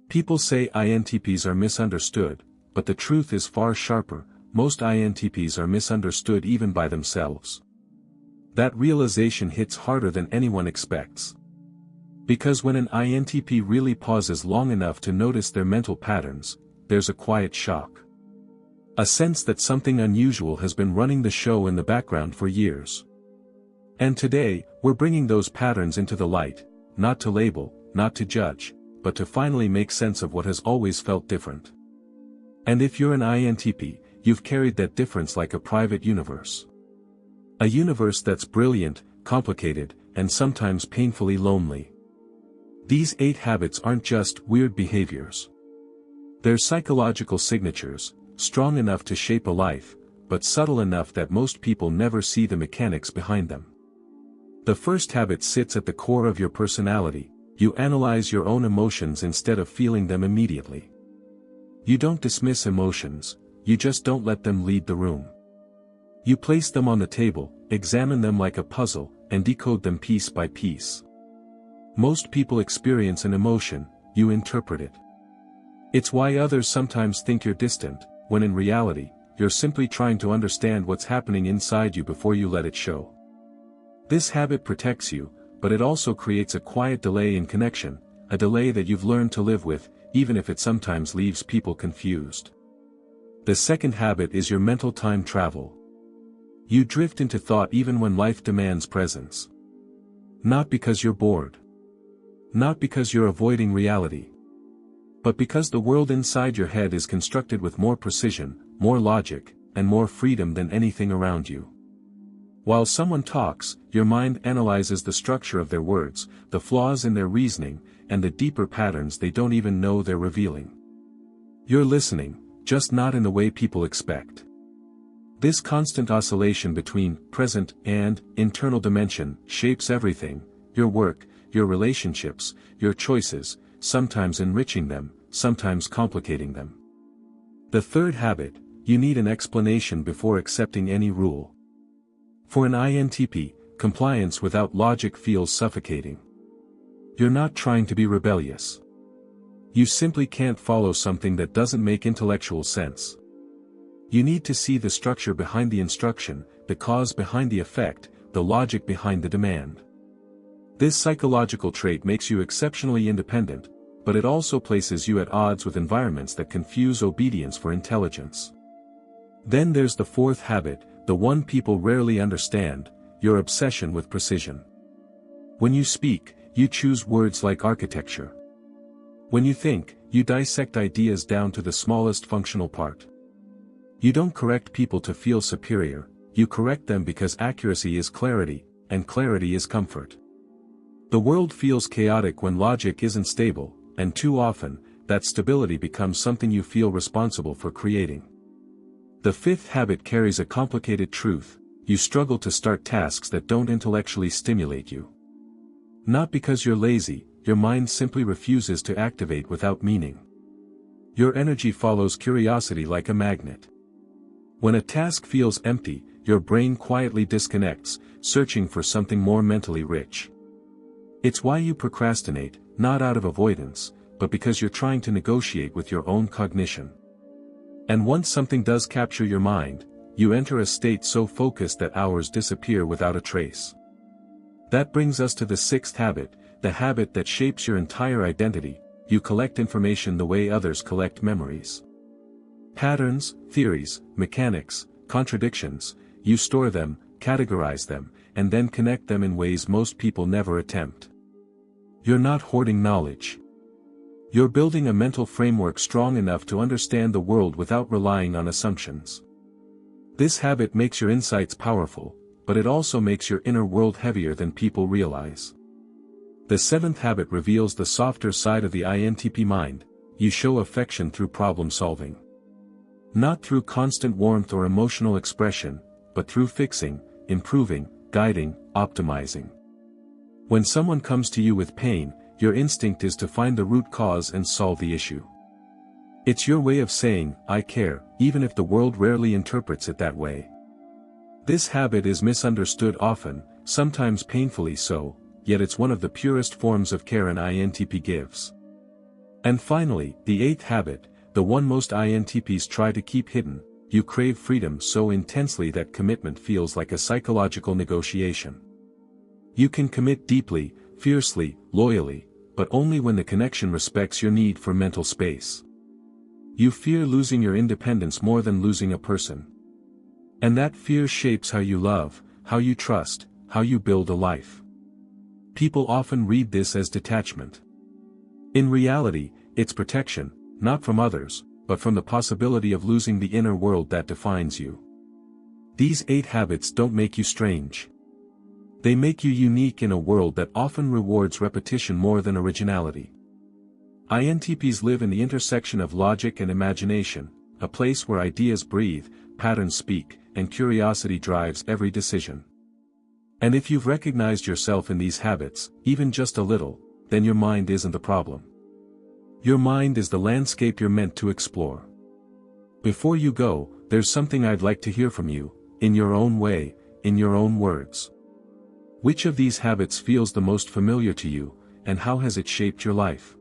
People say INTPs are misunderstood, but the truth is far sharper. Most INTPs are misunderstood even by themselves. That realization hits harder than anyone expects. Because when an INTP really pauses long enough to notice their mental patterns, there's a quiet shock. A sense that something unusual has been running the show in the background for years. And today, we're bringing those patterns into the light, not to label, not to judge, but to finally make sense of what has always felt different. And if you're an INTP, you've carried that difference like a private universe. A universe that's brilliant, complicated, and sometimes painfully lonely. These 8 habits aren't just weird behaviors. They're psychological signatures, strong enough to shape a life, but subtle enough that most people never see the mechanics behind them. The first habit sits at the core of your personality. You analyze your own emotions instead of feeling them immediately. You don't dismiss emotions, you just don't let them lead the room. You place them on the table, examine them like a puzzle, and decode them piece by piece. Most people experience an emotion, you interpret it. It's why others sometimes think you're distant, when in reality, you're simply trying to understand what's happening inside you before you let it show. This habit protects you, but it also creates a quiet delay in connection, a delay that you've learned to live with, even if it sometimes leaves people confused. The second habit is your mental time travel. You drift into thought even when life demands presence. Not because you're bored. Not because you're avoiding reality. But because the world inside your head is constructed with more precision, more logic, and more freedom than anything around you. While someone talks, your mind analyzes the structure of their words, the flaws in their reasoning, and the deeper patterns they don't even know they're revealing. You're listening, just not in the way people expect. This constant oscillation between present and internal dimension shapes everything: your work, your relationships, your choices, sometimes enriching them, sometimes complicating them. The third habit: you need an explanation before accepting any rule. For an INTP, compliance without logic feels suffocating. You're not trying to be rebellious. You simply can't follow something that doesn't make intellectual sense. You need to see the structure behind the instruction, the cause behind the effect, the logic behind the demand. This psychological trait makes you exceptionally independent, but it also places you at odds with environments that confuse obedience for intelligence. Then there's the fourth habit, the one people rarely understand: your obsession with precision. When you speak, you choose words like architecture. When you think, you dissect ideas down to the smallest functional part. You don't correct people to feel superior, you correct them because accuracy is clarity, and clarity is comfort. The world feels chaotic when logic isn't stable, and too often, that stability becomes something you feel responsible for creating. The fifth habit carries a complicated truth: you struggle to start tasks that don't intellectually stimulate you. Not because you're lazy, your mind simply refuses to activate without meaning. Your energy follows curiosity like a magnet. When a task feels empty, your brain quietly disconnects, searching for something more mentally rich. It's why you procrastinate, not out of avoidance, but because you're trying to negotiate with your own cognition. And once something does capture your mind, you enter a state so focused that hours disappear without a trace. That brings us to the sixth habit, the habit that shapes your entire identity: you collect information the way others collect memories. Patterns, theories, mechanics, contradictions, you store them, categorize them, and then connect them in ways most people never attempt. You're not hoarding knowledge. You're building a mental framework strong enough to understand the world without relying on assumptions. This habit makes your insights powerful, but it also makes your inner world heavier than people realize. The seventh habit reveals the softer side of the INTP mind: you show affection through problem solving. Not through constant warmth or emotional expression, but through fixing, improving, guiding, optimizing. When someone comes to you with pain, your instinct is to find the root cause and solve the issue. It's your way of saying, "I care," even if the world rarely interprets it that way. This habit is misunderstood often, sometimes painfully so, yet it's one of the purest forms of care an INTP gives. And finally, the eighth habit, the one most INTPs try to keep hidden: you crave freedom so intensely that commitment feels like a psychological negotiation. You can commit deeply, fiercely, loyally, but only when the connection respects your need for mental space. You fear losing your independence more than losing a person. And that fear shapes how you love, how you trust, how you build a life. People often read this as detachment. In reality, it's protection, not from others, but from the possibility of losing the inner world that defines you. These 8 habits don't make you strange. They make you unique in a world that often rewards repetition more than originality. INTPs live in the intersection of logic and imagination, a place where ideas breathe, patterns speak, and curiosity drives every decision. And if you've recognized yourself in these habits, even just a little, then your mind isn't the problem. Your mind is the landscape you're meant to explore. Before you go, there's something I'd like to hear from you, in your own way, in your own words. Which of these habits feels the most familiar to you, and how has it shaped your life?